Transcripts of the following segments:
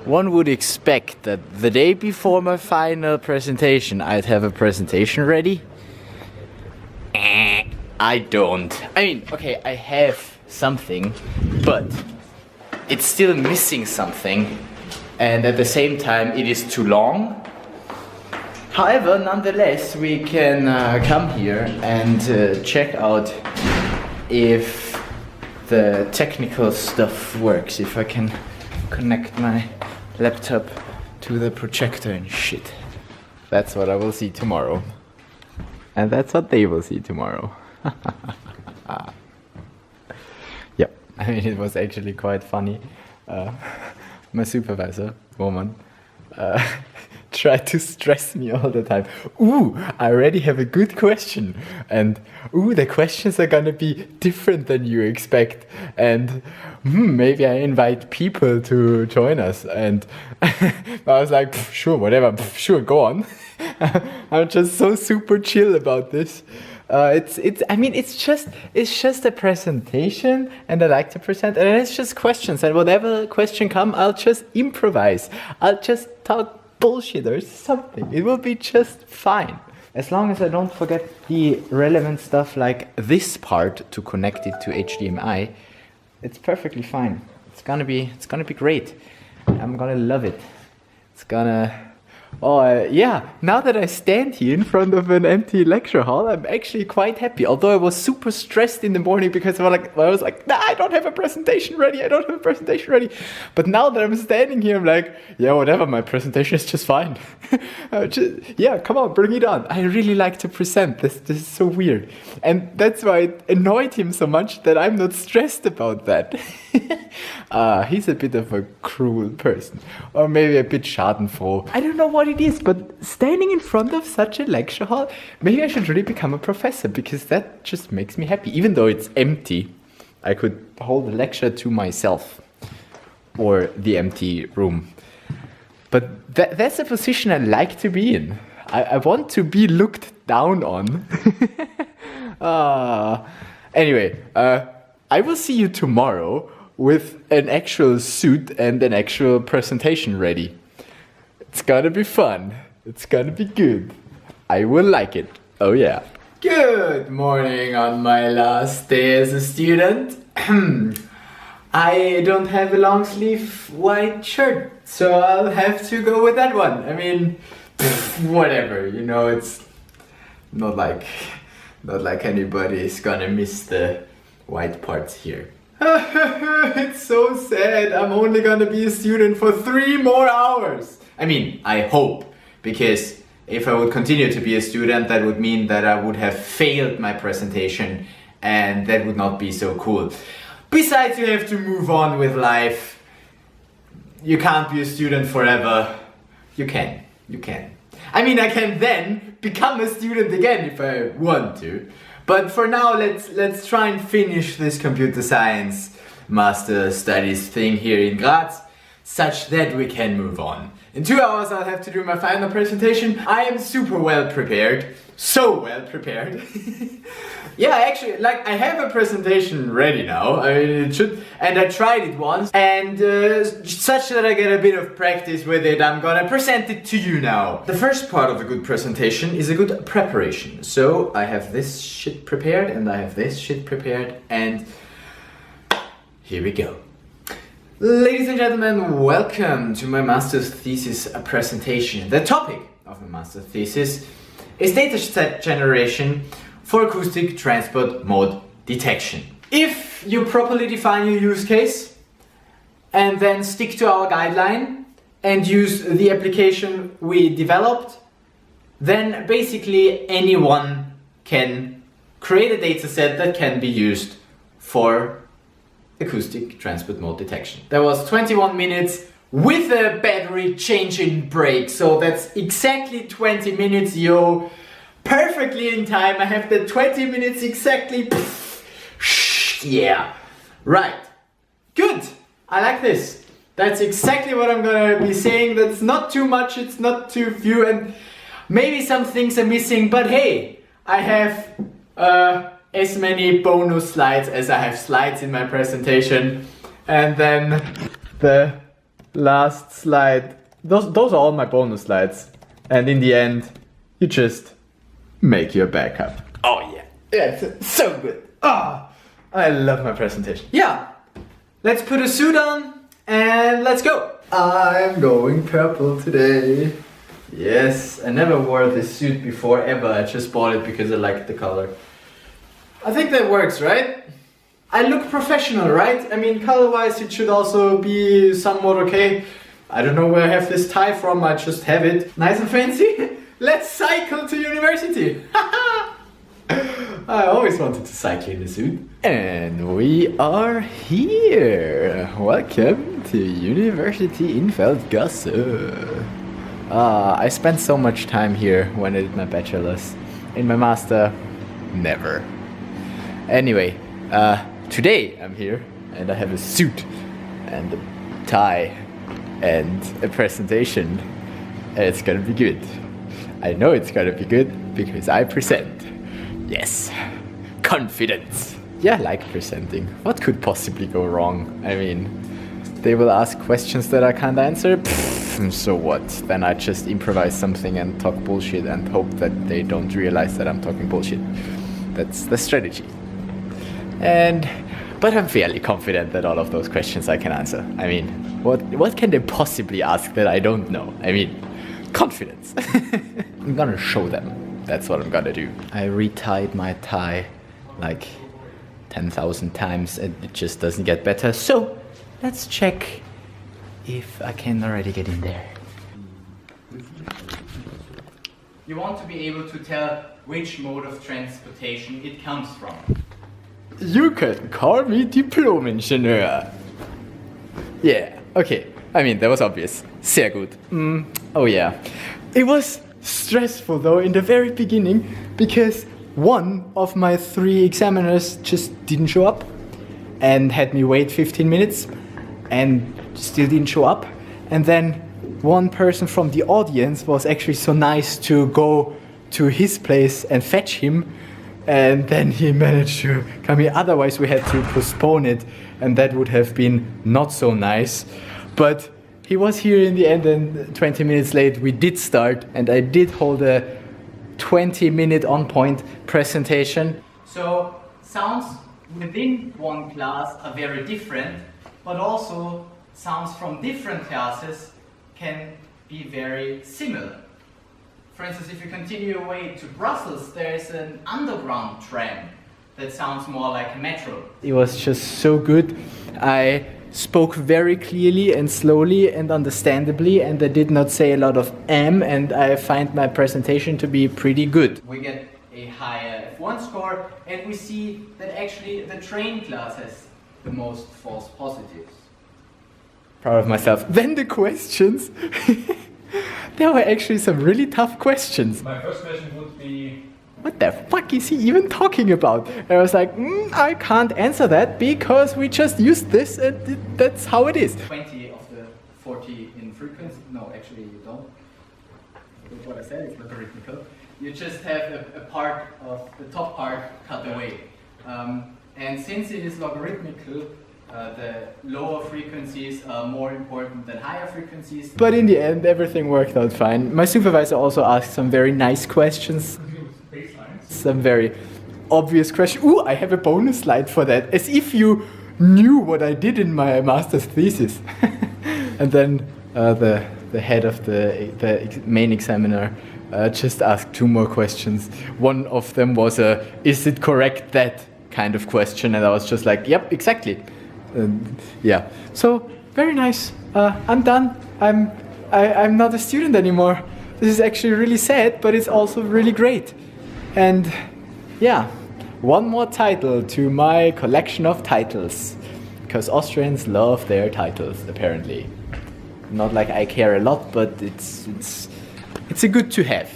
One would expect that the day before my final presentation, I'd have a presentation ready. I don't. I mean, okay, I have something, but it's still missing something, and at the same time it is too long. However, nonetheless, we can come here and check out if the technical stuff works, if I can connect my laptop to the projector and shit. That's what I will see tomorrow. And that's what they will see tomorrow. Yep, I mean, it was actually quite funny. My supervisor, woman, tried to stress me all the time. Ooh, I already have a good question. And ooh, the questions are gonna be different than you expect. And maybe I invite people to join us. And I was like, sure, whatever, sure, go on. I'm just so super chill about this. It's just a presentation, and I like to present, and it's just questions, and whatever question come, I'll just improvise. I'll just talk bullshit or something. It will be just fine. As long as I don't forget the relevant stuff like this part to connect it to HDMI, it's perfectly fine. It's gonna be great. I'm gonna love it. It's gonna... yeah, now that I stand here in front of an empty lecture hall, I'm actually quite happy. Although I was super stressed in the morning because I was like, nah, I don't have a presentation ready. But now that I'm standing here, I'm like, yeah, whatever, my presentation is just fine. Yeah, come on, bring it on. I really like to present. This is so weird. And that's why it annoyed him so much that I'm not stressed about that. He's a bit of a cruel person. Or maybe a bit schadenfroh. I don't know what it is, but standing in front of such a lecture hall, maybe I should really become a professor, because that just makes me happy. Even though it's empty, I could hold a lecture to myself, or the empty room. But that's a position I like to be in. I want to be looked down on. Anyway, I will see you tomorrow with an actual suit and an actual presentation ready. It's gonna be fun. It's gonna be good. I will like it. Oh yeah. Good morning on my last day as a student. I don't have a long sleeve white shirt, so I'll have to go with that one. I mean, whatever, you know, it's not like anybody is gonna miss the white parts here. It's so sad. I'm only gonna be a student for 3 more hours. I mean, I hope, because if I would continue to be a student, that would mean that I would have failed my presentation, and that would not be so cool. Besides, you have to move on with life. You can't be a student forever. You can. I mean, I can then become a student again if I want to. But for now, let's try and finish this computer science master studies thing here in Graz, such that we can move on. In 2 hours, I'll have to do my final presentation. I am super well prepared. So well prepared. Yeah, actually, like, I have a presentation ready now. I mean, it should, and I tried it once, and such that I get a bit of practice with it, I'm gonna present it to you now. The first part of a good presentation is a good preparation. So I have this shit prepared, and I have this shit prepared, and here we go. Ladies and gentlemen, welcome to my master's thesis presentation. The topic of my master's thesis is data set generation for acoustic transport mode detection. If you properly define your use case and then stick to our guideline and use the application we developed, then basically anyone can create a dataset that can be used for acoustic transport mode detection. That was 21 minutes with a battery changing break, so that's exactly 20 minutes, yo. Perfectly in time. I have the 20 minutes exactly. Yeah. Right. Good. I like this. That's exactly what I'm gonna be saying. That's not too much, it's not too few, and maybe some things are missing, but hey, I have as many bonus slides as I have slides in my presentation, and then the last slide. Those are all my bonus slides. And in the end, you just make your backup. Oh yeah, it's so good. Ah, I love my presentation. Yeah, let's put a suit on and let's go. I'm going purple today. Yes, I never wore this suit before ever. I just bought it because I liked the color. I think that works, right? I look professional, right? I mean, color-wise it should also be somewhat okay. I don't know where I have this tie from, I just have it. Nice and fancy. Let's cycle to university. I always wanted to cycle in a suit. And we are here. Welcome to University in Feldgasse. I spent so much time here when I did my bachelor's. In my master, never. Anyway, today I'm here and I have a suit and a tie and a presentation. And it's gonna be good. I know it's gonna be good because I present. Yes, confidence. Yeah, I like presenting. What could possibly go wrong? I mean, they will ask questions that I can't answer. Pfft, so what? Then I just improvise something and talk bullshit and hope that they don't realize that I'm talking bullshit. That's the strategy. But I'm fairly confident that all of those questions I can answer. I mean, what can they possibly ask that I don't know? I mean, confidence. I'm gonna show them. That's what I'm gonna do. I retied my tie like 10,000 times and it just doesn't get better. So let's check if I can already get in there. You want to be able to tell which mode of transportation it comes from. You can call me Diplom-Ingenieur. Yeah, okay. I mean, that was obvious. Sehr gut. Oh yeah. It was stressful though in the very beginning because one of my 3 examiners just didn't show up and had me wait 15 minutes and still didn't show up. And then one person from the audience was actually so nice to go to his place and fetch him. And then he managed to come here. Otherwise we had to postpone it and that would have been not so nice. But he was here in the end and 20 minutes late we did start and I did hold a 20-minute on-point presentation. So sounds within one class are very different, but also sounds from different classes can be very similar. For instance, if you continue your way to Brussels, there is an underground tram that sounds more like a metro. It was just so good. I spoke very clearly and slowly and understandably, and I did not say a lot of and I find my presentation to be pretty good. We get a higher F1 score, and we see that actually the train class has the most false positives. Proud of myself. Then the questions. There were actually some really tough questions. My first question would be... What the fuck is he even talking about? And I was like, I can't answer that because we just used this and that's how it is. 20 of the 40 in frequency. No, actually you don't. That's what I said, it's logarithmical. You just have a part of the top part cut away. And since it is logarithmical, the lower frequencies are more important than higher frequencies. But in the end, everything worked out fine. My supervisor also asked some very nice questions. Some very obvious questions. Ooh, I have a bonus slide for that. As if you knew what I did in my master's thesis. And then the head of the main examiner just asked 2 more questions. One of them was a, is it correct that kind of question? And I was just like, yep, exactly. Yeah, so very nice. I'm done. I'm not a student anymore. This is actually really sad, but it's also really great. And yeah, one more title to my collection of titles, because Austrians love their titles apparently. Not like I care a lot, but it's a good to have.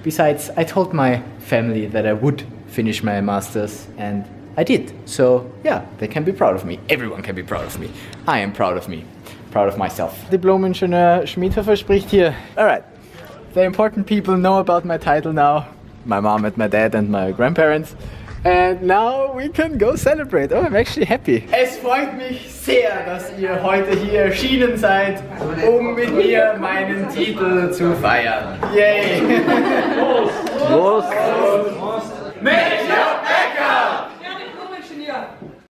Besides, I told my family that I would finish my masters and I did. So yeah, they can be proud of me. Everyone can be proud of me. I am proud of me. Proud of myself. Diplom-Ingenieur Schmiedhofer spricht hier. Alright, the important people know about my title now. My mom and my dad and my grandparents. And now we can go celebrate. Oh, I'm actually happy. Es freut mich sehr, dass ihr heute hier erschienen seid, um mit mir meinen Titel zu feiern. Yay!